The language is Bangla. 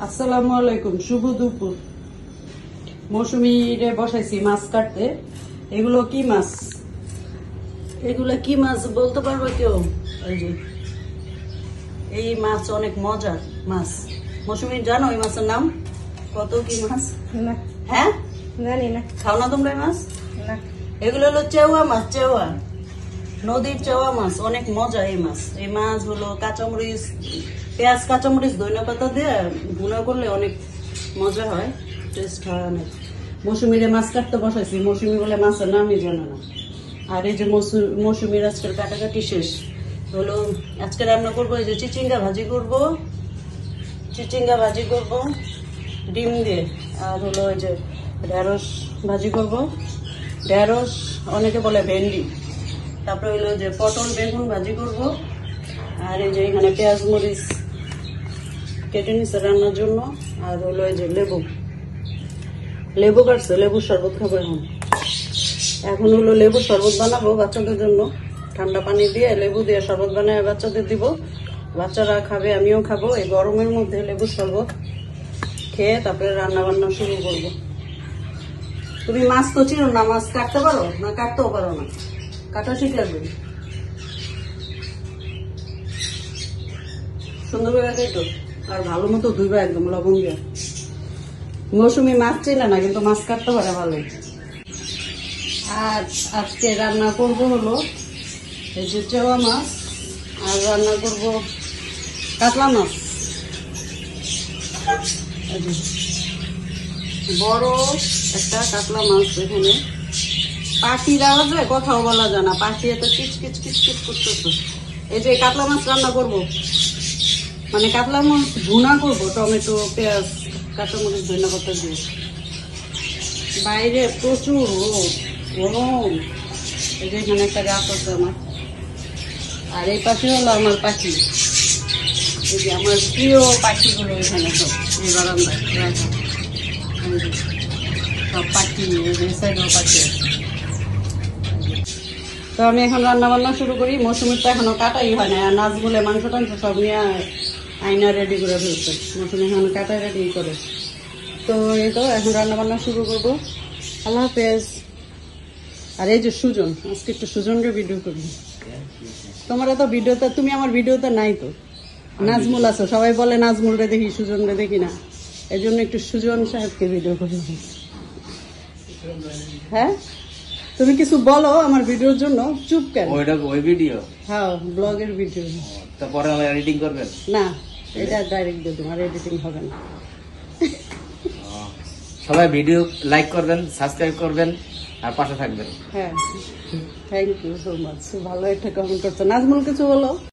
আসসালামু আলাইকুম, শুভ দুপুর। মৌসুমীরে বসাইছি মাছ কাটতে। এগুলো কি মাছ? এগুলো কি মাছ বলতে পারবে কেউ? এই যে এই মাছ অনেক মজার মাছ। মৌসুমী জানো এই মাছের নাম? কত কি মাছ? না, হ্যাঁ, জানি না। খাও না তোমরা এই মাছ? না, এগুলো হলো চেওয়া মাছ, চেওয়া, নদীর চেওয়া মাছ। অনেক মজা এই মাছ। এই মাছ হলো কাঁচামরিচ, পেঁয়াজ, কাঁচামরিচ, ধনিয়া পাতা দিয়ে ভুনা করলে অনেক মজা হয়, টেস্ট হয় অনেক। মৌসুমীরে মাছ কাটতে বসাইছি, মৌসুমী বলে মাছের নামই জানে না। আর এই যে মৌসুমীর আজকের কাটাকাটি শেষ হলো। আজকে রান্না করবো এই যে চিচিঙ্গা ভাজি করবো, চিচিঙ্গা ভাজি করবো ডিম দিয়ে। আর হলো এই যে ঢেঁড়স ভাজি করবো, ঢেঁড়স অনেকে বলে ভেন্ডি। তারপরে হলো যে পটল বেগুন ভাজি করব। আর এই যে এখানে পেঁয়াজ মরিচ কেটে নিচ্ছে রান্নার জন্য। আর হলো এই যে লেবু কাটছে, লেবুর শরবত খাবো এখন। এখন হলো লেবুর শরবত বানাবো বাচ্চাদের জন্য। ঠান্ডা পানি দিয়ে লেবু দিয়ে শরবত বানায় বাচ্চাদের দিব। বাচ্চারা খাবে, আমিও খাবো। এই গরমের মধ্যে লেবুর শরবত খেয়ে তারপরে রান্না বান্না শুরু করবো। তুমি মাছ তো চিনো না, মাছ কাটতে পারো না? কাটতেও পারো না, কাটা ঠিক লাগবে। সুন্দর করে কাটো আর ভালো মতো ধুইবা একদম লবণ দিয়ে। মৌসুমী মাছ চিনে না, কিন্তু মাছ কাটতে পারে ভালোই। আর আজকে রান্না করব হলো এই যে চেওয়া মাছ, আর রান্না করব কাতলা মাছ। বড় একটা কাতলা মাছ। এখানে পাখির আওয়াজে কথাও বলা যায় না, পাখি এত কিচ কিচ কিচ কিচ করতেছে। এই যে কাতলা মাছ রান্না করব, মানে কাতলা মাছ ভুনা করবো টমেটো পেঁয়াজ কাঁচামরিচ ধনিয়া পাতা দিয়ে। বাইরে প্রচুর রোদ, গরম। এই যে এখানে একটা গাছ আছে আমার, আর এই পাশে হলো আমার পাখি। এই যে আমার প্রিয় পাখিগুলো এখানে সব এই বারান্দায় রাখা। সব পাখি, এই সাইডেও পাখি আছে। তো আমি এখন রান্না বান্না শুরু করি। মৌসুমীর তো এখনো কাটাই হয় না, আর নাচগুলো মাংস টাংস সব নিয়ে আয়না রেডি করে ফেলছে। মৌসুমী এখন কাটাই রেডি করে। তো এই তো এখন রান্না বান্না শুরু করবো। আল্লাহ হাফেজ। আর এই যে সুজন, আজকে একটু সুজনকে ভিডিও করবি। তোমার তো ভিডিওতে, তুমি আমার ভিডিওতে নাই তো। নাজমুল আছো, সবাই বলে নাজমুলরে দেখি, সুজনরে দেখি না। এই জন্য একটু সুজন সাহেবকে ভিডিও করি। হ্যাঁ, তুমি কিছু বলো আমার ভিডিওর জন্য। চুপ কেন? ওই ভিডিও? হ্যাঁ, ব্লগের ভিডিও। তারপরে এডিটিং করবেন না, এটা ডাইরেক্ট দিয়ে দেবো, আর এডিটিং হবে না। সবাই ভিডিও লাইক করবেন, সাবস্ক্রাইব করবেন আর পাশে থাকবেন। হ্যাঁ, থ্যাংক ইউ সো মাচ। ভালো একটা কমেন্ট করছো। নাজমুল কিছু বলো।